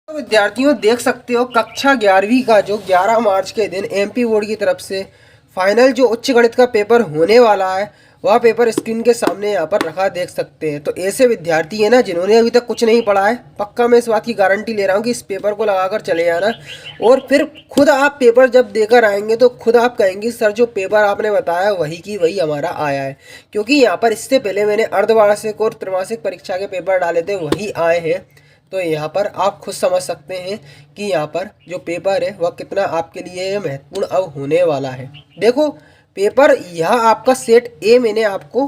तो विद्यार्थियों देख सकते हो कक्षा 11वीं का जो 11 मार्च के दिन एमपी बोर्ड की तरफ से फाइनल जो उच्च गणित का पेपर होने वाला है वह पेपर स्क्रीन के सामने यहाँ पर रखा देख सकते हैं। तो ऐसे विद्यार्थी है ना जिन्होंने अभी तक कुछ नहीं पढ़ा है, पक्का मैं इस बात की गारंटी ले रहा हूँ कि इस पेपर को लगाकर चले जाना और फिर खुद आप पेपर जब देकर आएंगे तो खुद आप कहेंगे सर जो पेपर आपने बताया वही की वही हमारा आया है। क्योंकि यहाँ पर इससे पहले मैंने अर्धवार्षिक और त्रैमासिक परीक्षा के पेपर डाले थे वही आए हैं। तो यहाँ पर आप खुद समझ सकते हैं कि यहाँ पर जो पेपर है वह कितना आपके लिए महत्वपूर्ण अब होने वाला है। देखो पेपर यह आपका सेट ए मैंने आपको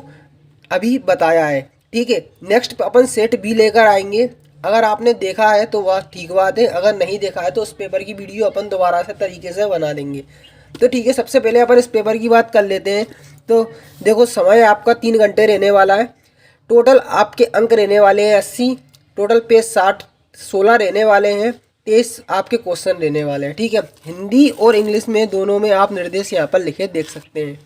अभी बताया है, ठीक है। नेक्स्ट अपन सेट बी लेकर आएंगे। अगर आपने देखा है तो वह ठीक बात है, अगर नहीं देखा है तो उस पेपर की वीडियो अपन दोबारा से तरीके से बना देंगे। तो ठीक है, सबसे पहले अपन इस पेपर की बात कर लेते हैं। तो देखो समय आपका 3 घंटे रहने वाला है। टोटल आपके अंक रहने वाले हैं 80। टोटल पेज 16 रहने वाले हैं। 23 आपके क्वेश्चन रहने वाले हैं, ठीक है। हिंदी और इंग्लिश में दोनों में आप निर्देश यहाँ पर लिखे देख सकते हैं।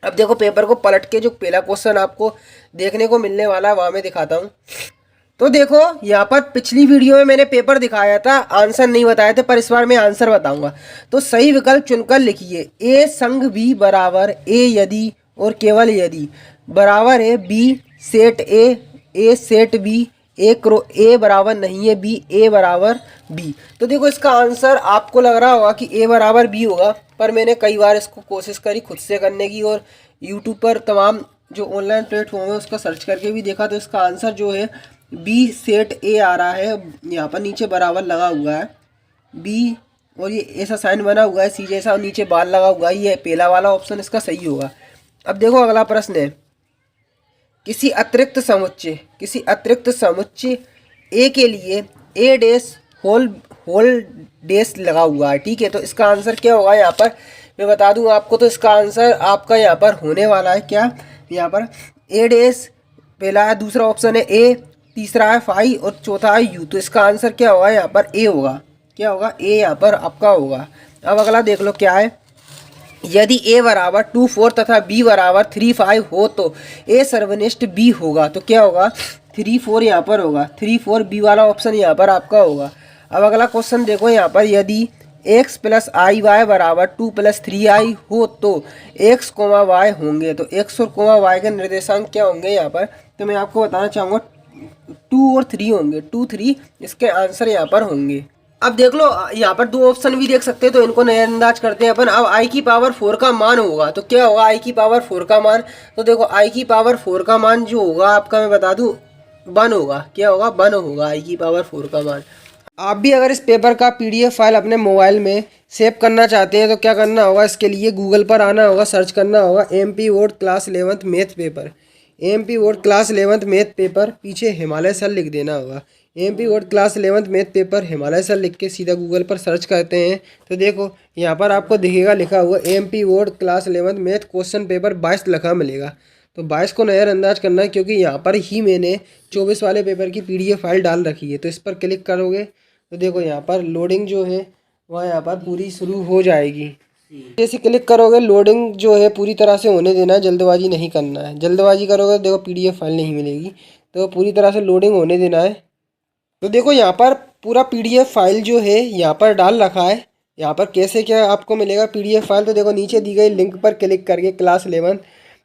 अब देखो पेपर को पलट के जो पहला क्वेश्चन आपको देखने को मिलने वाला है वहाँ मैं दिखाता हूँ। तो देखो यहाँ पर पिछली वीडियो में मैंने पेपर दिखाया था, आंसर नहीं बताए थे, पर इस बार मैं आंसर बताऊंगा। तो सही विकल्प चुनकर लिखिए ए संग बी बराबर ए यदि और केवल यदि बराबर है B set A set B, A बराबर नहीं है बी, ए बराबर बी। तो देखो इसका आंसर आपको लग रहा होगा कि ए बराबर बी होगा, पर मैंने कई बार इसको कोशिश करी खुद से करने की और यूट्यूब पर तमाम जो ऑनलाइन प्लेटफॉर्म है उसका सर्च करके भी देखा। तो इसका आंसर जो है बी सेट ए आ रहा है। यहाँ पर नीचे बराबर लगा हुआ है बी और ये ऐसा साइन बना हुआ है सी जैसा और नीचे बाल लगा हुआ है। ये पहला वाला ऑप्शन इसका सही होगा। अब देखो अगला प्रश्न है किसी अतिरिक्त समुच्चय ए के लिए ए डैश होल डैश लगा हुआ है, ठीक है। तो इसका आंसर क्या होगा यहाँ पर मैं बता दूं आपको। तो इसका आंसर आपका यहाँ पर होने वाला है क्या, यहाँ पर ए डैश पहला है, दूसरा ऑप्शन है ए, तीसरा है फाई और चौथा है यू। तो इसका आंसर क्या होगा यहाँ पर ए होगा। क्या होगा, ए यहाँ पर आपका होगा। अब अगला देख लो क्या है। यदि a बराबर 2 4 तथा b बराबर 3 5 हो तो a सर्वनिष्ठ b होगा। तो क्या होगा 3 4 यहाँ पर होगा, 3 4 b वाला ऑप्शन यहाँ पर आपका होगा। अब अगला क्वेश्चन देखो यहाँ पर यदि x प्लस आई वाई बराबर 2 प्लस 3i हो तो x कोमा वाई होंगे। तो x और y के निर्देशांक क्या होंगे यहाँ पर, तो मैं आपको बताना चाहूँगा 2 और 3 होंगे। 2 3 इसके आंसर यहाँ पर होंगे। अब देख लो यहाँ पर 2 ऑप्शन भी देख सकते हैं, तो इनको नजरअंदाज करते हैं अपन। अब i की पावर 4 का मान होगा तो क्या होगा i की पावर 4 का मान। तो देखो i की पावर 4 का मान जो होगा आपका मैं बता दूं 1 होगा। क्या होगा 1 होगा i की पावर 4 का मान। आप भी अगर इस पेपर का PDF फाइल अपने मोबाइल में सेव करना चाहते हैं तो क्या करना होगा, इसके लिए गूगल पर आना होगा, सर्च करना होगा MP board class 11th math paper. MP board class 11th math paper पीछे हिमालय सर लिख देना होगा। MP board class 11th math paper Himalaya sir लिख के सीधा गूगल पर सर्च करते हैं तो देखो यहाँ पर आपको दिखेगा लिखा हुआ MP board class 11th math question paper 22 लिखा मिलेगा। तो 22 को नज़रअंदाज करना है क्योंकि यहाँ पर ही मैंने 24 वाले पेपर की PDF फाइल डाल रखी है। तो इस पर क्लिक करोगे तो देखो यहाँ पर लोडिंग जो है वह यहाँ पर पूरी शुरू हो जाएगी। जैसे क्लिक करोगे लोडिंग जो है पूरी तरह से होने देना है, जल्दबाजी नहीं करना है। जल्दबाजी करोगे तो देखो PDF फाइल नहीं मिलेगी, तो पूरी तरह से लोडिंग होने देना है। तो देखो यहाँ पर पूरा PDF फाइल जो है यहाँ पर डाल रखा है। यहाँ पर कैसे क्या आपको मिलेगा PDF फाइल, तो देखो नीचे दी गई लिंक पर क्लिक करके क्लास 11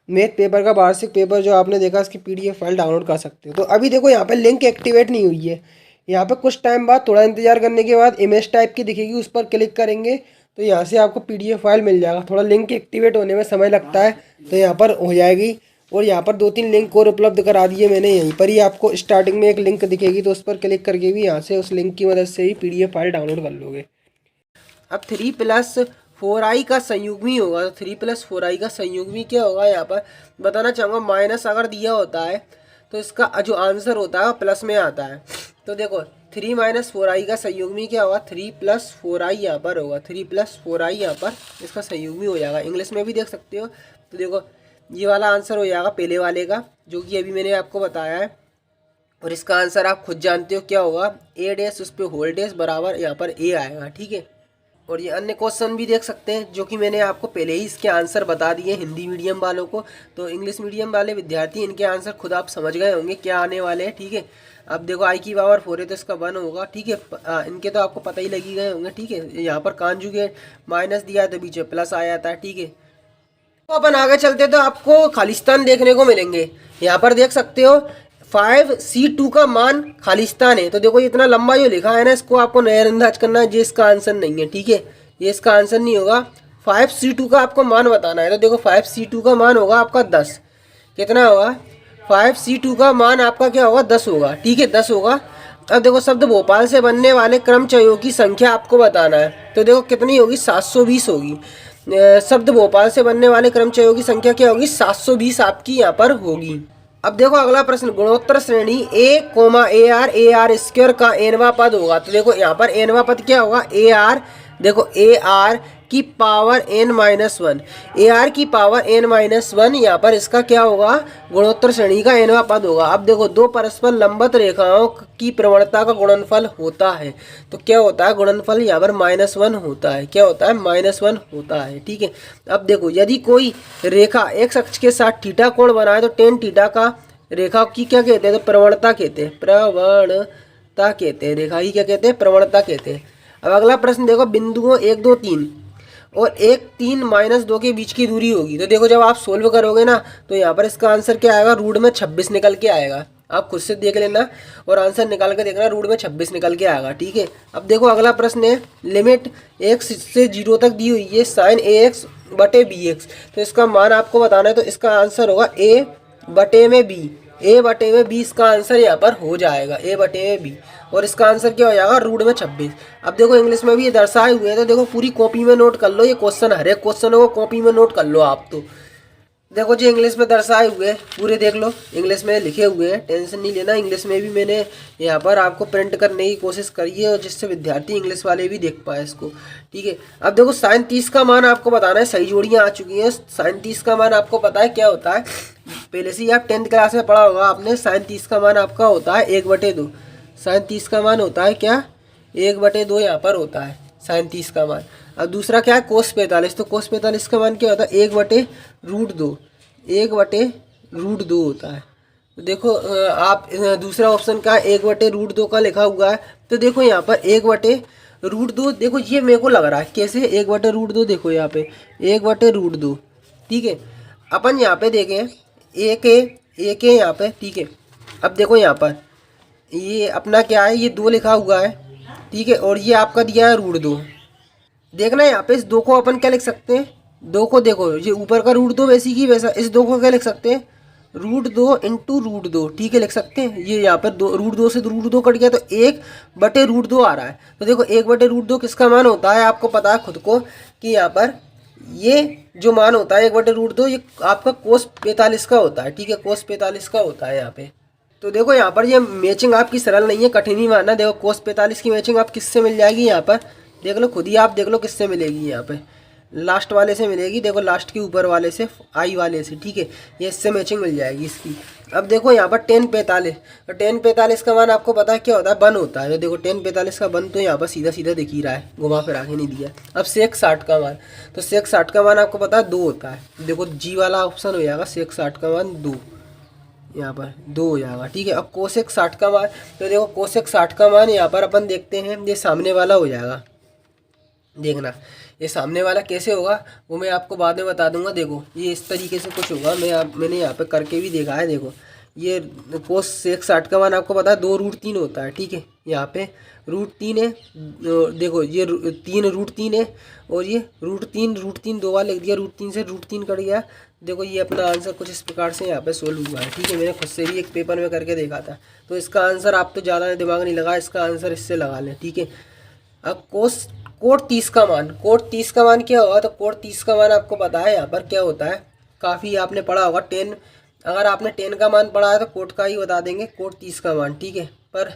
मैथ पेपर का वार्षिक पेपर जो आपने देखा इसकी PDF फाइल डाउनलोड कर सकते हो। तो अभी देखो यहाँ पर लिंक एक्टिवेट नहीं हुई है। यहाँ पर कुछ टाइम बाद थोड़ा इंतजार करने के बाद इमेज टाइप की दिखेगी, उस पर क्लिक करेंगे तो यहाँ से आपको PDF फाइल मिल जाएगा। थोड़ा लिंक एक्टिवेट होने में समय लगता है तो यहाँ पर हो जाएगी। और यहाँ पर 2-3 लिंक और उपलब्ध करा दिए मैंने, यहीं पर ही आपको स्टार्टिंग में एक लिंक दिखेगी तो उस पर क्लिक करके भी यहाँ से उस लिंक की मदद से ही PDF फाइल डाउनलोड कर लोगे। अब 3+4i का संयुग्मी होगा। तो 3+4i का संयुग्मी क्या होगा यहाँ पर बताना चाहूँगा। माइनस अगर दिया होता है तो इसका जो आंसर होता है प्लस में आता है। तो देखो 3-4i का संयुग्मी क्या होगा 3+4i यहाँ पर होगा। 3+4i यहाँ पर इसका संयुग्मी हो जाएगा। इंग्लिश में भी देख सकते हो। तो देखो ये वाला आंसर हो जाएगा पहले वाले का जो कि अभी मैंने आपको बताया है। और इसका आंसर आप खुद जानते हो क्या होगा ए डैश उस पर होल डैश बराबर यहाँ पर ए आएगा, ठीक है। और ये अन्य क्वेश्चन भी देख सकते हैं जो कि मैंने आपको पहले ही इसके आंसर बता दिए हिंदी मीडियम वालों को। तो इंग्लिश मीडियम वाले विद्यार्थी इनके आंसर खुद आप समझ गए होंगे क्या आने वाले हैं, ठीक है। अब देखो i की पावर 4 है तो इसका 1 होगा, ठीक है। इनके तो आपको पता ही लगी गए होंगे, ठीक है। यहाँ पर कॉन्जुगेट माइनस दिया है तो बीच में प्लस आ जाता है, ठीक है। तो अपन आगे चलते तो आपको खालिस्तान देखने को मिलेंगे। यहाँ पर देख सकते हो 5C2 का मान खालिस्तान है। तो देखो इतना लंबा जो लिखा है ना, इसको आपको नजरअंदाज करना है, ये इसका आंसर नहीं है, ठीक है। ये इसका आंसर नहीं होगा। 5C2 का आपको मान बताना है। तो देखो 5C2 का मान होगा आपका 10। कितना होगा? 5C2 का मान आपका क्या होगा? 10 होगा, ठीक है, 10 होगा। अब देखो शब्द भोपाल से बनने वाले क्रमचयों की संख्या आपको बताना है। तो देखो कितनी होगी? 720 होगी। शब्द भोपाल से बनने वाले क्रमचयों की संख्या क्या होगी? 720 आपकी यहाँ पर होगी। अब देखो अगला प्रश्न, गुणोत्तर श्रेणी a, स्क्वायर का एनवा पद होगा। तो देखो यहाँ पर एनवा पद क्या होगा? AR। देखो AR की पावर n-1, AR की पावर n-1 यहाँ पर इसका क्या होगा? गुणोत्तर श्रेणी का एनवा पद होगा। अब देखो दो परस्पर लंबवत रेखाओं की प्रवणता का गुणनफल होता है। तो क्या होता है? गुणनफल यहाँ पर -1 होता है। क्या होता है? -1 होता है, ठीक है। अब देखो यदि कोई रेखा x अक्ष के साथ थीटा कोण बनाए तो tan थीटा का रेखा की क्या कहते हैं? तो प्रवणता कहते हैं, प्रवणता कहते हैं। रेखा की क्या कहते हैं? प्रवणता कहते हैं। अब अगला प्रश्न देखो, बिंदुओं 1, 2, 3 और 1, 3, -2 के बीच की दूरी होगी। तो देखो जब आप सोल्व करोगे ना तो यहाँ पर इसका आंसर क्या आएगा? रूट में 26 निकल के आएगा। आप खुद से देख लेना और आंसर निकाल के देखना, रूट में 26 निकल के आएगा, ठीक है। अब देखो अगला प्रश्न है, लिमिट x से 0 तक दी हुई है sin ax बटे bx। तो इसका मान आपको बताना है। तो इसका आंसर होगा a बटे में b। a बटे में b इसका आंसर यहाँ पर हो जाएगा, a बटे में b। और इसका आंसर क्या हो जाएगा? रूट में 26। अब देखो इंग्लिश में भी ये दर्शाए हुए हैं, तो देखो पूरी कॉपी में नोट कर लो। ये क्वेश्चन हर एक क्वेश्चन को कॉपी में नोट कर लो आप। तो देखो जी इंग्लिश में दर्शाए हुए हैं, पूरे देख लो, इंग्लिश में लिखे हुए हैं, टेंशन नहीं लेना। इंग्लिश में भी मैंने यहाँ पर आपको प्रिंट करने की कोशिश करी है, और जिससे विद्यार्थी इंग्लिश वाले भी देख पाए इसको, ठीक है। अब देखो sin 30 का मान आपको बताना है। सही जोड़ियाँ आ चुकी हैं। sin 30 का मान आपको पता है क्या होता है? पहले से ही आप 10th क्लास में पढ़ा होगा आपने। sin 30 का मान आपका होता है 1/2। sin 30 का मान होता है क्या? 1/2 यहाँ पर होता है sin 30 का मान। अब दूसरा क्या है? cos 45। तो cos 45 का मान क्या होता है? 1/√2। 1/√2 होता है। तो देखो आप दूसरा ऑप्शन का 1/√2 का लिखा हुआ है। तो देखो यहाँ पर 1/√2, देखो ये मेरे को लग रहा है कैसे 1/√2। देखो यहाँ पे 1/√2, ठीक है। अपन यहाँ पे देखें एक है यहाँ पे, ठीक है। अब देखो यहाँ पर ये अपना क्या है? ये 2 लिखा हुआ है, ठीक है, और ये आपका दिया है √2। देखना यहाँ पे इस 2 को अपन क्या लिख सकते हैं? 2 को देखो ये ऊपर का √2 वैसी की वैसा, इस 2 को क्या लिख सकते हैं? √2 इंटू √2, ठीक है, लिख सकते हैं। ये यहाँ पर √2 से √2 कट गया तो 1/√2 आ रहा है। तो देखो 1/√2 किसका मान होता है? आपको पता है खुद को कि यहाँ पर ये जो मान होता है 1/√2, ये आपका cos 45 का होता है, ठीक है, cos 45 का होता है यहाँ पे। तो देखो यहाँ पर ये मैचिंग आपकी सरल नहीं है, कठिन ही मानना। देखो cos 45 की मैचिंग आप किससे मिल जाएगी? यहाँ पर देख लो, खुद ही आप देख लो किससे मिलेगी। यहाँ पे लास्ट वाले से मिलेगी। देखो लास्ट के ऊपर वाले से, आई वाले से, ठीक है, ये इससे मैचिंग मिल जाएगी इसकी। अब देखो यहाँ पर tan 45, तो tan 45 का मान आपको पता है क्या होता है? 1 होता है। तो देखो tan 45 का 1 तो यहाँ पर सीधा सीधा दिख ही रहा है, घुमा फिरा के नहीं दिया। अब sec 60 का मान, तो sec 60 का मान आपको पता है 2 होता है। देखो जी वाला ऑप्शन हो जाएगा, sec 60 का मान 2, यहाँ पर 2 हो जाएगा, ठीक है। अब cosec 60 का मान, तो देखो cosec 60 का मान यहाँ पर अपन देखते हैं, ये सामने वाला हो जाएगा। देखना ये सामने वाला कैसे होगा वो मैं आपको बाद में बता दूंगा। देखो ये इस तरीके से कुछ होगा, मैंने यहाँ पे करके भी देखा है। देखो ये cosec 60 का मान आपको पता है 2√3 होता है, ठीक है। यहाँ पे √3 है, देखो ये 3√3 है, और ये √3 2 बार लिख दिया, √3 से √3 कट गया। देखो ये अपना आंसर कुछ इस प्रकार से यहाँ पे सोल्व हुआ है, ठीक है। मैंने खुद से भी एक पेपर में करके देखा था। तो इसका आंसर आप तो ज़्यादा दिमाग नहीं लगा, इसका आंसर इससे लगा लें, ठीक है। अब कोट 30 का मान, कोट 30 का मान क्या होगा? तो कोट 30 का मान आपको पता है यहाँ पर क्या होता है, काफ़ी आपने पढ़ा होगा 10। अगर आपने 10 का मान पढ़ा है तो कोट का ही बता देंगे, कोट 30 का मान, ठीक है। पर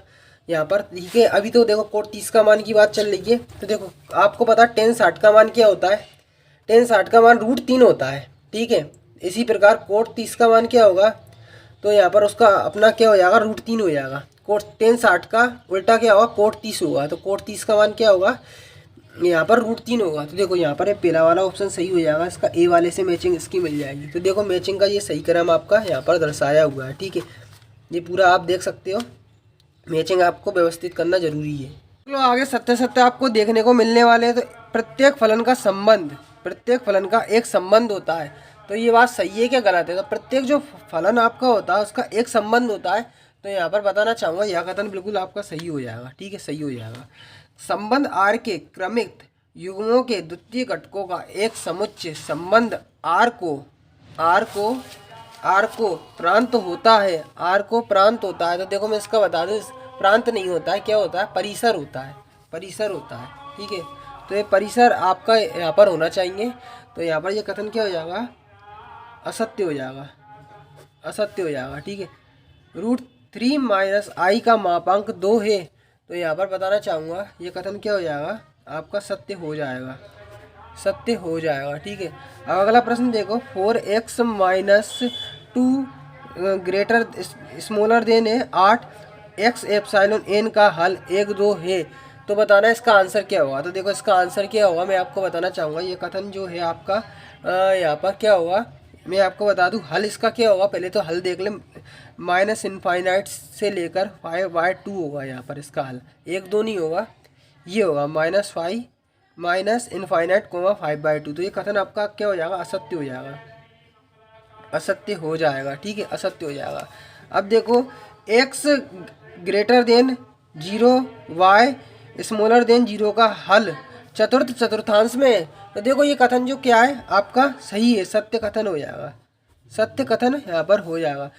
यहाँ पर ठीक है, अभी तो देखो कोट 30 का मान की बात चल रही है। तो देखो आपको पता है tan 60 का मान क्या होता है? tan 60 का मान √3 होता है, ठीक है। इसी प्रकार कोट 30 का मान क्या होगा? तो यहाँ पर उसका अपना क्या हो जाएगा? √3 हो जाएगा। कोट tan 60 का उल्टा क्या होगा? कोट 30 होगा। तो कोट 30 का मान क्या होगा? यहाँ पर √3 होगा। तो देखो यहाँ पर पहला वाला ऑप्शन सही हो जाएगा, इसका ए वाले से मैचिंग इसकी मिल जाएगी। तो देखो मैचिंग का ये सही क्रम आपका यहाँ पर दर्शाया हुआ है, ठीक है। ये पूरा आप देख सकते हो, मैचिंग आपको व्यवस्थित करना जरूरी है। चलो आगे सत्य सत्य आपको देखने को मिलने वाले हैं। तो प्रत्येक फलन का एक संबंध होता है। तो ये बात सही है क्या गलत है? तो प्रत्येक जो फलन आपका होता है उसका एक संबंध होता है। तो यहाँ पर बताना चाहूँगा यह कथन बिल्कुल आपका सही हो जाएगा। ठीक है, सही हो जाएगा। संबंध आर के क्रमिक युग्मों के द्वितीय घटकों का एक समुच्चय संबंध आर को प्रांत होता है। तो देखो मैं इसका बता दूं, प्रांत नहीं होता है, क्या होता है? परिसर होता है। ठीक है, तो ये परिसर आपका यहाँ पर होना चाहिए। तो यहाँ पर ये कथन क्या हो जाएगा? असत्य हो जाएगा। ठीक है, √3 - i का मापांक 2 है। तो यहाँ पर बताना चाहूँगा ये कथन क्या हो जाएगा? आपका सत्य हो जाएगा। ठीक है, अब अगला प्रश्न देखो, 4x - 2 ग्रेटर स्मॉलर देन है 8x एप्सिलॉन n का हल 1 2 है। तो बताना इसका आंसर क्या होगा? तो देखो इसका आंसर क्या होगा मैं आपको बताना चाहूँगा। ये कथन जो है आपका यहाँ पर क्या होगा मैं आपको बता दूँ। हल इसका क्या होगा, पहले तो हल देख ले। -∞ से लेकर 5/2 होगा यहाँ पर इसका हल। 1 2 नहीं होगा, ये होगा -5 -∞, 5/2। तो ये कथन आपका क्या हो जाएगा? असत्य हो जाएगा। ठीक है, असत्य हो जाएगा। अब देखो x greater than 0 y smaller than 0 का हल चतुर्थांश में है। तो देखो ये कथन जो क्या है आपका सही है, सत्य कथन यहाँ पर हो जाएगा।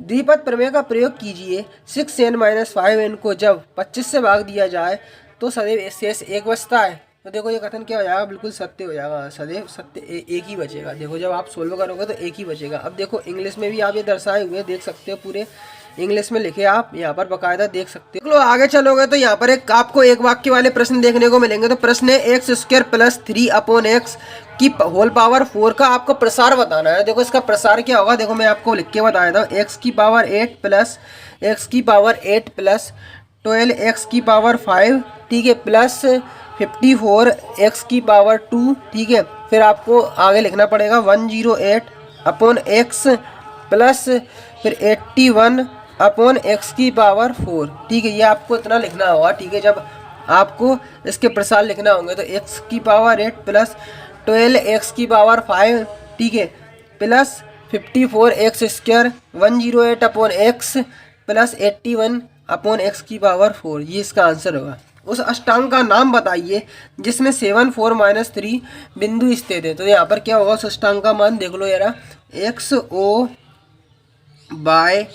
द्विपद प्रमेय का प्रयोग कीजिए। 6n - 5n को जब 25 से भाग दिया जाए तो सदैव शेष 1 बचता है। तो देखो ये कथन क्या हो जाएगा? बिल्कुल सत्य हो जाएगा। सदैव सत्य एक ही बचेगा। देखो जब आप सोल्व करोगे तो एक ही बचेगा। अब देखो इंग्लिश में भी आप ये दर्शाए हुए देख सकते हो, पूरे इंग्लिश में लिखे आप यहाँ पर बकायदा देख सकते हो। आगे चलोगे तो यहाँ पर आपको एक वाक्य वाले प्रश्न देखने को मिलेंगे। तो प्रश्न है x² + 3/x की होल पावर 4 का आपको प्रसार बताना है। देखो इसका प्रसार क्या होगा, देखो मैं आपको लिख के बताया था। x की पावर 8 प्लस 12x की पावर 5, ठीक है, प्लस 54x की पावर 2, ठीक है। फिर आपको आगे लिखना पड़ेगा 108/x प्लस फिर 81/x की पावर 4, ठीक है। ये आपको इतना लिखना होगा, ठीक है। जब आपको इसके प्रसार लिखना होंगे तो x की पावर 8 प्लस 12x की पावर 5, ठीक है, plus 54x² 108/x plus 81/x की पावर 4, ये इसका आंसर होगा। उस अष्टांग का नाम बताइए जिसमें 7 4 - 3 बिंदु स्थित है। तो यहाँ पर क्या होगा, उस अष्टांग का मान देख लो यार, XO बाय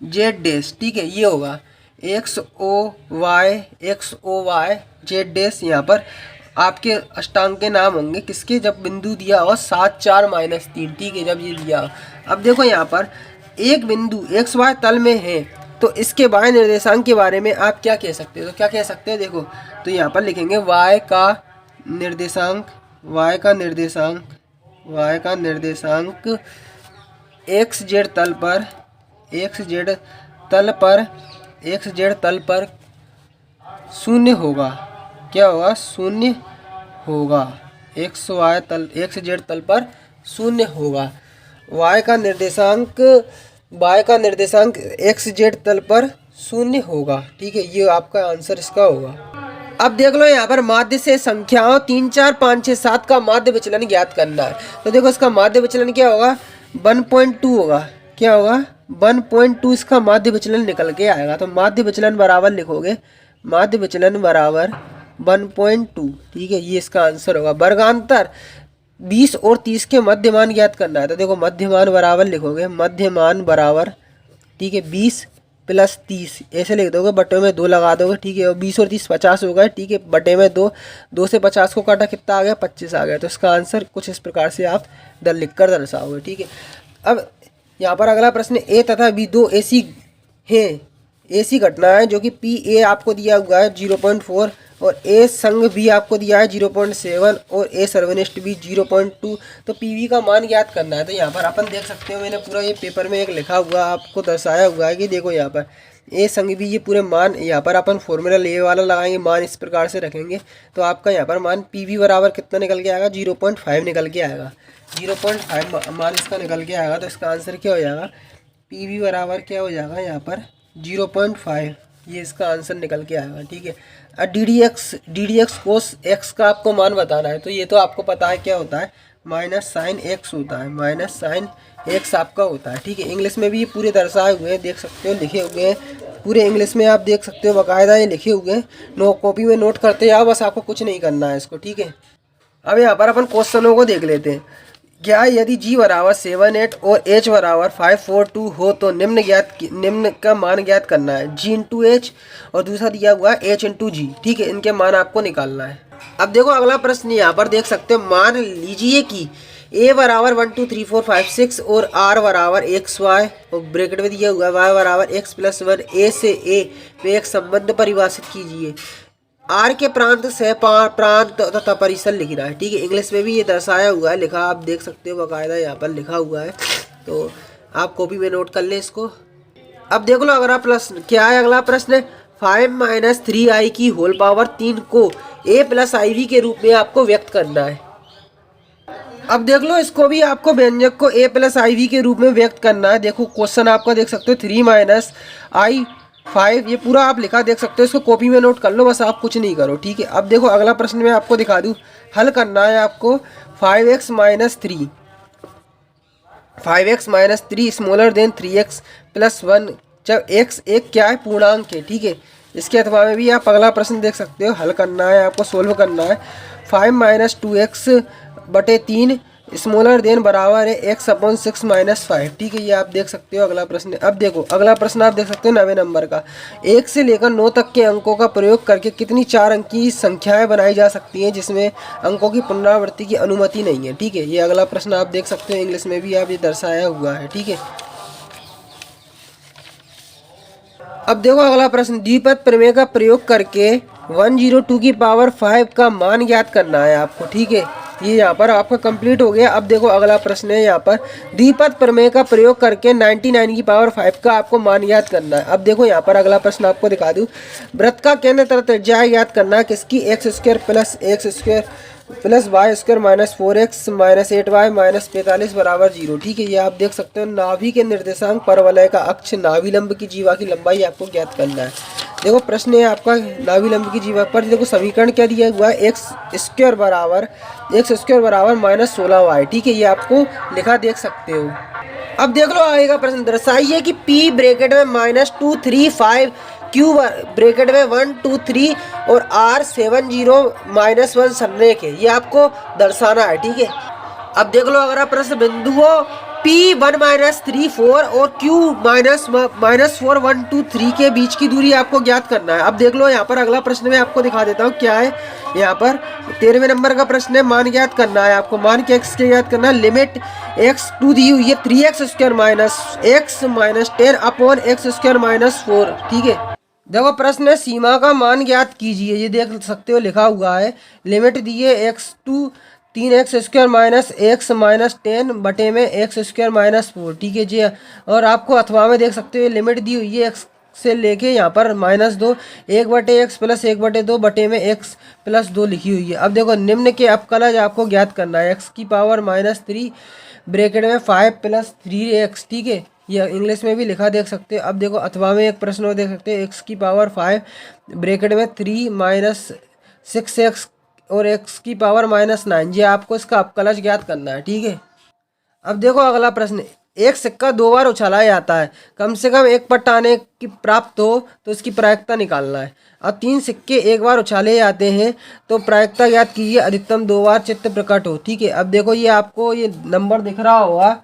जेड डैश, ठीक है, ये होगा XOY जेड डैश। यहाँ पर आपके अष्टांग के नाम होंगे किसके, जब बिंदु दिया होगा 7 4 - 3, ठीक है, जब ये लिया। अब देखो यहाँ पर एक बिंदु XY तल में है तो इसके बाएं निर्देशांक के बारे में आप क्या कह सकते हो? तो क्या कह सकते हैं, देखो तो यहाँ पर लिखेंगे y का निर्देशांक XZ तल पर शून्य होगा। क्या होगा? शून्य होगा। XZ तल पर शून्य होगा। y का निर्देशांक XZ तल पर शून्य होगा, ठीक है, ये आपका आंसर इसका होगा। अब देख लो यहाँ पर माध्य से संख्याओं 3 4 5 6 7 का माध्य विचलन ज्ञात करना है। तो देखो इसका माध्य विचलन क्या होगा, 1.2 होगा। क्या होगा? 1.2 इसका माध्य विचलन निकल के आएगा। तो माध्य विचलन बराबर लिखोगे, माध्य विचलन बराबर 1.2, ठीक है, ये इसका आंसर होगा। वर्गांतर 20 और 30 के मध्यमान ज्ञात करना है। तो देखो मध्यमान बराबर लिखोगे, मध्यमान बराबर, ठीक है, 20 प्लस 30 ऐसे लिख दोगे, बटे में 2 लगा दोगे, ठीक है, और 20 और 30 50 हो गए, ठीक है, बटे में 2 से 50 को काटा कितना आ गया, 25 आ गया। तो इसका आंसर कुछ इस प्रकार से आप लिख कर दर्शाओगे, ठीक है। अब यहाँ पर अगला प्रश्न, ए तथा बी दो ऐसी घटना है जो कि पी ए आपको दिया हुआ है 0.4 और ए संग बी आपको दिया है 0.7 और ए सर्वनिष्ठ बी 0.2। तो पी वी का मान ज्ञात करना है। तो यहाँ पर अपन देख सकते हो, मैंने पूरा ये पेपर में एक लिखा हुआ आपको दर्शाया हुआ है कि देखो यहाँ पर ए संग बी, ये पूरे मान यहाँ पर अपन फॉर्मूला ए वाला लगाएंगे, मान इस प्रकार से रखेंगे तो आपका यहाँ पर मान पी वी बराबर कितना निकल के आएगा, 0.5 निकल के आएगा। 0.5 मान इसका निकल के आएगा। तो इसका आंसर क्या हो जाएगा, पी वी बराबर क्या हो जाएगा यहाँ पर 0.5, ये इसका आंसर निकल के आएगा, ठीक है। D D x cos x का आपको मान बताना है, तो ये तो आपको पता है क्या होता है, माइनस साइन एक्स होता है, माइनस साइन एक्स आपका होता है, ठीक है। इंग्लिश में भी ये पूरे दर्शाए हुए हैं, देख सकते हो, लिखे हुए हैं पूरे इंग्लिश में, आप देख सकते हो बाकायदा ये लिखे हुए हैं। कॉपी में नोट करते जाओ, बस आपको कुछ नहीं करना है इसको, ठीक है। अब यहाँ पर अपन क्वेश्चनों को देख लेते हैं। क्या यदि g बराबर 7 8 और h बराबर 5 4 2 हो तो निम्न का मान ज्ञात करना है, g इंटू एच और दूसरा दिया हुआ है h इंटू जी, ठीक है। इनके मान आपको निकालना है। अब देखो अगला प्रश्न यहाँ पर देख सकते हो, मान लीजिए कि a बराबर 1 2 3 4 5 6 और r बराबर x y और ब्रैकेट में दिया हुआ है y बराबर x प्लस 1 a से a में एक संबंध परिभाषित कीजिए। आर के प्रांत से प्रांत तथा परिसर लिखना है, ठीक है। इंग्लिश में भी ये दर्शाया हुआ है, लिखा आप देख सकते हो बाकायदा यहाँ पर लिखा हुआ है, तो आप कॉपी में नोट कर लें इसको। अब देख लो अगला प्रश्न क्या है। अगला प्रश्न 5 माइनस 3i की होल पावर 3 को a प्लस आई वी के रूप में आपको व्यक्त करना है। अब देख लो इसको भी आपको व्यंजक को a प्लस आई वी के रूप में व्यक्त करना है। देखो क्वेश्चन आपका देख सकते हो 3 माइनस आई 5, ये पूरा आप लिखा देख सकते हो, इसको कॉपी में नोट कर लो, बस आप कुछ नहीं करो, ठीक है। अब देखो अगला प्रश्न मैं आपको दिखा दूं, हल करना है आपको 5x minus 3 smaller than 3x plus 1, जब x एक क्या है, पूर्णांक है, ठीक है। इसके अथवा में भी आप अगला प्रश्न देख सकते हो, हल करना है आपको, सोल्व करना है। 5 माइनस 2x बटे 3 स्मॉलर देन बराबर है x अपॉन 6 माइनस 5, ठीक है। ये आप देख सकते हो अगला प्रश्न। अब देखो अगला प्रश्न आप देख सकते हो 9वें नंबर का, 1 से लेकर 9 तक के अंकों का प्रयोग करके कितनी 4 अंकी संख्याएं बनाई जा सकती हैं जिसमें अंकों की पुनरावृत्ति की अनुमति नहीं है, ठीक है। ये अगला प्रश्न आप देख सकते हो, इंग्लिश में भी आप ये दर्शाया हुआ है, ठीक है। अब देखो अगला प्रश्न, द्विपद प्रमेय का प्रयोग करके 102 की पावर 5 का मान ज्ञात करना है आपको, ठीक है। ये यहाँ पर आपका कंप्लीट हो गया। अब देखो अगला प्रश्न है यहाँ पर, द्विपद प्रमेय का प्रयोग करके 99 की पावर 5 का आपको मान ज्ञात करना है। अब देखो यहाँ पर अगला प्रश्न आपको दिखा दूँ, वृत्त का केंद्र तथा त्रिज्या ज्ञात करना है किसकी, x² plus y² minus 4x minus 8y minus 45 बराबर 0, ठीक है। ये आप देख सकते हो, नाभि के निर्देशांक परवलय का अक्ष नाभिलंब की जीवा की लंबाई आपको ज्ञात करना है। देखो प्रश्न है आपका नाभिलंब की जीवा पर, देखो समीकरण क्या दिया हुआ है, x² बराबर माइनस 16y, ठीक है। ये आपको लिखा देख सकते हो। अब देख लो आगे का प्रश्न, दर्शाइए कि p ब्रैकेट में -2 3 5 Q ब्रैकेट में 1 2 3 और R 7 0 -1 संरेख है, ये आपको दर्शाना है, ठीक है। अब देख लो अगर आप प्रश्न, बिंदुओं P 1 -3 4 और Q -4 1 2 3 के बीच की दूरी आपको ज्ञात करना है। अब देख लो यहाँ पर अगला प्रश्न मैं आपको दिखा देता हूँ क्या है। यहाँ पर 13वें नंबर का प्रश्न है, मान ज्ञात करना है आपको। मान के x के ज्ञात करना है, लिमिट x2 दी हुई है 3x² minus x minus 10 upon x² minus 4, ठीक है। देखो प्रश्न है, सीमा का मान ज्ञात कीजिए, ये देख सकते हो लिखा हुआ है, लिमिट दी है x2 3x² minus x minus 10 बटे में x² माइनस 4, ठीक है जी। और आपको अथवा में देख सकते हो लिमिट दी हुई है x से लेके यहाँ पर -2 1 बटे x प्लस 1 बटे 2 बटे में x प्लस 2 लिखी हुई है। अब देखो निम्न के अवकलज आपको ज्ञात करना है, x की पावर -3 ब्रैकेट में 5 प्लस 3x, ठीक है। यह इंग्लिश में भी लिखा देख सकते हो। अब देखो अथवा में एक प्रश्न और देख सकते हो, x की पावर 5 ब्रैकेट में 3 माइनस 6x और x की पावर -9, ये आपको इसका अवकलज ज्ञात करना है, ठीक है। अब देखो अगला प्रश्न, एक सिक्का 2 बार उछाला जाता है, कम से कम एक पट्टा आने की प्राप्त हो तो इसकी प्रायिकता निकालना है। अब 3 सिक्के एक बार उछाले जाते हैं तो प्रायिकता ज्ञात कीजिए, अधिकतम 2 बार चित्र प्रकट हो, ठीक है। अब देखो ये आपको ये नंबर दिख रहा होगा,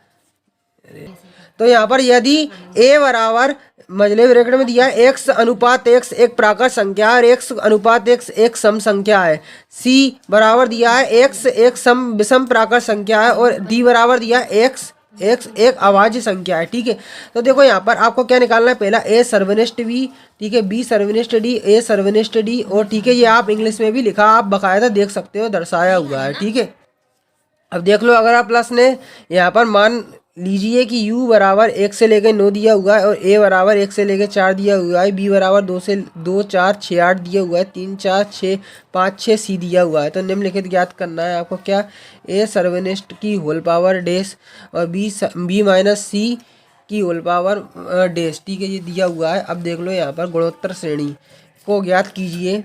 तो यहाँ पर यदि a बराबर मझले ब्रैकेट में दिया है x अनुपात x एक प्राकृत संख्या है और x अनुपात x एक सम संख्या है, c बराबर दिया है x एक विषम प्राकृत संख्या है और d बराबर दिया है x एक अभाज्य संख्या है, ठीक है। तो देखो यहाँ पर आपको क्या निकालना है, पहला a सर्वनिष्ठ b, ठीक है, b सर्वनिष्ठ d, a सर्वनिष्ठ d, और ठीक है ये आप इंग्लिश में भी लिखा आप बाकायदा देख सकते हो, दर्शाया हुआ है, ठीक है। अब देख लो अगर आप प्लस ने यहाँ पर मान लीजिए कि u बराबर 1 से लेकर 9 दिया हुआ है और a बराबर 1 से लेकर 4 दिया हुआ है, b बराबर 2 से 2 4 6 8 दिया हुआ है, 3 4 6 5 6 c दिया हुआ है। तो निम्नलिखित ज्ञात करना है आपको क्या, a सर्वनिष्ठ की होल पावर डैश और b माइनस c की होल पावर डैश, ठीक है, ये दिया हुआ है। अब देख लो यहाँ पर गुणोत्तर श्रेणी को ज्ञात कीजिए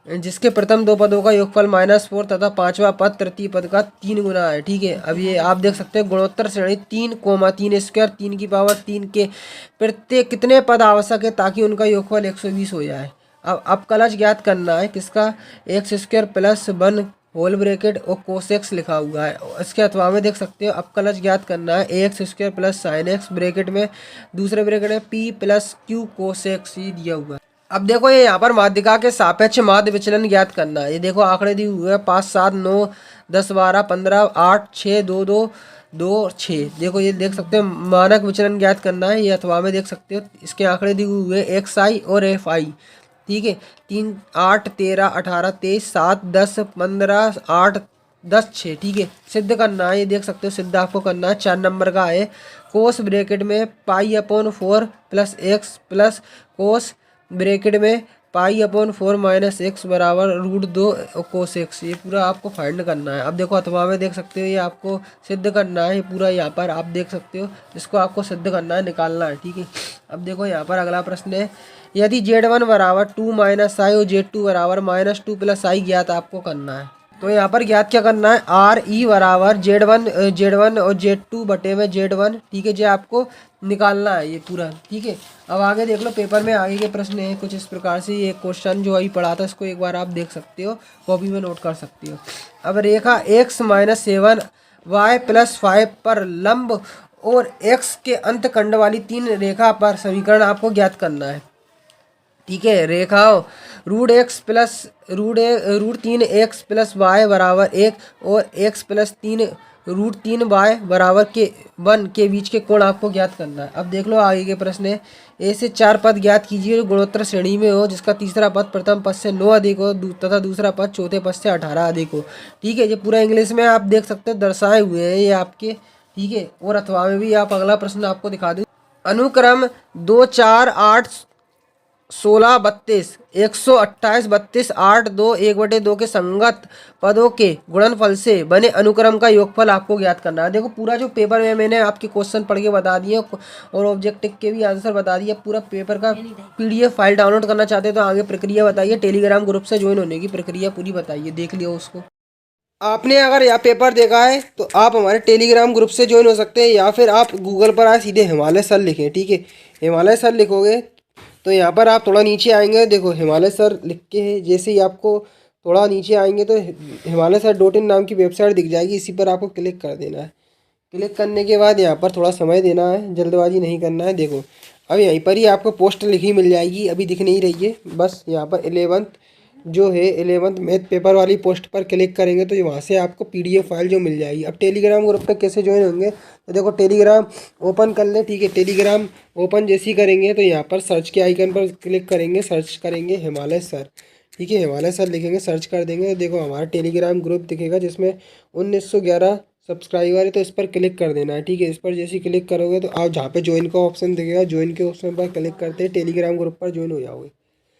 जिसके प्रथम दो पदों का योगफल -4 तथा पांचवा पद तृतीय पद का 3 गुना है, ठीक है। अब ये आप देख सकते हैं गुणोत्तर श्रेणी 3, 3 स्क्वायर 3 की पावर 3 के प्रत्येक कितने पद आवश्यक है ताकि उनका योगफल 120 हो जाए। अब कलश ज्ञात करना है किसका, x square plus 1 whole bracket और कोस एक्स लिखा हुआ है। इसके अथवा में देख सकते हो अब कलश ज्ञात करना है x square plus sine x bracket में, दूसरे ब्रैकेट में P plus Q cos x ये दिया हुआ है। अब देखो ये यहाँ पर माध्यिका के सापेक्ष माध्य विचलन ज्ञात करना है। ये देखो आंकड़े दिए हुए हैं 5, 7, 9, 10, 12, 15, 8, 6, 2, 2, 2, 6। देखो ये देख सकते हो मानक विचलन ज्ञात करना है। ये अथवा में देख सकते हो इसके आंकड़े दिए हुए एक्स आई और एफ आई, ठीक है। 3, 8, 13, 18, 23, 7, 10, 15, 8, 10, 6, ठीक है। सिद्ध करना है, ये देख सकते हो सिद्ध आपको करना है 4 नंबर का है। कोस ब्रैकेट में π/4 plus X plus cos bracket में π/4 माइनस एक्स बराबर √2 कोस एक्स, ये पूरा आपको फाइंड करना है। अब देखो अथवा में देख सकते हो ये आपको सिद्ध करना है, पूरा यहाँ पर आप देख सकते हो इसको आपको सिद्ध करना है, निकालना है, ठीक है। अब देखो यहाँ पर अगला प्रश्न है यदि Z1 बराबर 2 माइनस आई और Z2 बराबर -2 प्लस आई ज्ञात आपको करना है। तो यहाँ पर ज्ञात क्या करना है, आर ई बराबर Z1 और Z2 बटे में Z1, ठीक है, जो आपको निकालना है ये पूरा, ठीक है। अब आगे देख लो पेपर में आगे के प्रश्न है कुछ इस प्रकार से। ये क्वेश्चन जो अभी पढ़ा था इसको एक बार आप देख सकते हो, कॉपी में नोट कर सकते हो। अब रेखा x - 7 y + 5 पर लंब और x के अंत खंड वाली 3 रेखा पर समीकरण आपको ज्ञात करना है, ठीक है। रेखाओं √3x + y बराबर 1 और x + 3 √3y बराबर के 1 के बीच के कोण आपको ज्ञात करना है। अब देख लो आगे के प्रश्न है ए से 4 पद ज्ञात कीजिए जो गुणोत्तर श्रेणी में हो, जिसका तीसरा पद प्रथम पद से 9 अधिक हो तथा दूसरा पद चौथे पद से 18 अधिक हो, ठीक है। ये पूरा इंग्लिश में आप देख सकते हो दर्शाए हुए हैं ये आपके, ठीक है। और अथवा में भी आप अगला प्रश्न आपको दिखा दूँ, अनुक्रम 2, 4, 8, 16, 32, 128, 32, 8, 2, 1/2 के संगत पदों के गुणनफल से बने अनुक्रम का योगफल आपको ज्ञात करना है। देखो पूरा जो पेपर में मैंने आपके क्वेश्चन पढ़ के बता दिए और ऑब्जेक्टिव के भी आंसर बता दिए। पूरा पेपर का PDF फाइल डाउनलोड करना चाहते हैं तो आगे प्रक्रिया बताइए, टेलीग्राम ग्रुप से ज्वाइन होने की प्रक्रिया पूरी बताइए, देख लियो उसको। आपने अगर यह पेपर देखा है तो आप हमारे टेलीग्राम ग्रुप से ज्वाइन हो सकते हैं या फिर आप गूगल पर आए सीधे हिमालय सर लिखें, ठीक है। हिमालय सर लिखोगे तो यहाँ पर आप थोड़ा नीचे आएंगे, देखो हिमालय सर लिख के है, जैसे ही आपको थोड़ा नीचे आएंगे तो हिमालय सर .in नाम की वेबसाइट दिख जाएगी, इसी पर आपको क्लिक कर देना है। क्लिक करने के बाद यहाँ पर थोड़ा समय देना है, जल्दबाजी नहीं करना है। देखो अब यहीं पर ही आपको पोस्ट लिखी मिल जाएगी, अभी दिख नहीं रही है, बस यहाँ पर 11th जो है 11th मैथ पेपर वाली पोस्ट पर क्लिक करेंगे तो वहाँ से आपको PDF फाइल जो मिल जाएगी। अब टेलीग्राम ग्रुप पे कैसे ज्वाइन होंगे तो देखो टेलीग्राम ओपन कर ले, ठीक है। टेलीग्राम ओपन जैसे ही करेंगे तो यहाँ पर सर्च के आइकन पर क्लिक करेंगे, सर्च करेंगे हिमालय सर, ठीक है। हिमालय सर लिखेंगे, सर्च कर देंगे तो देखो हमारा टेलीग्राम ग्रुप दिखेगा जिसमें 1911 सब्सक्राइबर है, तो इस पर क्लिक कर देना है, ठीक है। इस पर जैसे ही क्लिक करोगे तो आप जहाँ पे ज्वाइन का ऑप्शन दिखेगा, ज्वाइन के ऑप्शन पर क्लिक करते हैं टेलीग्राम ग्रुप पर ज्वाइन हो जाओगे।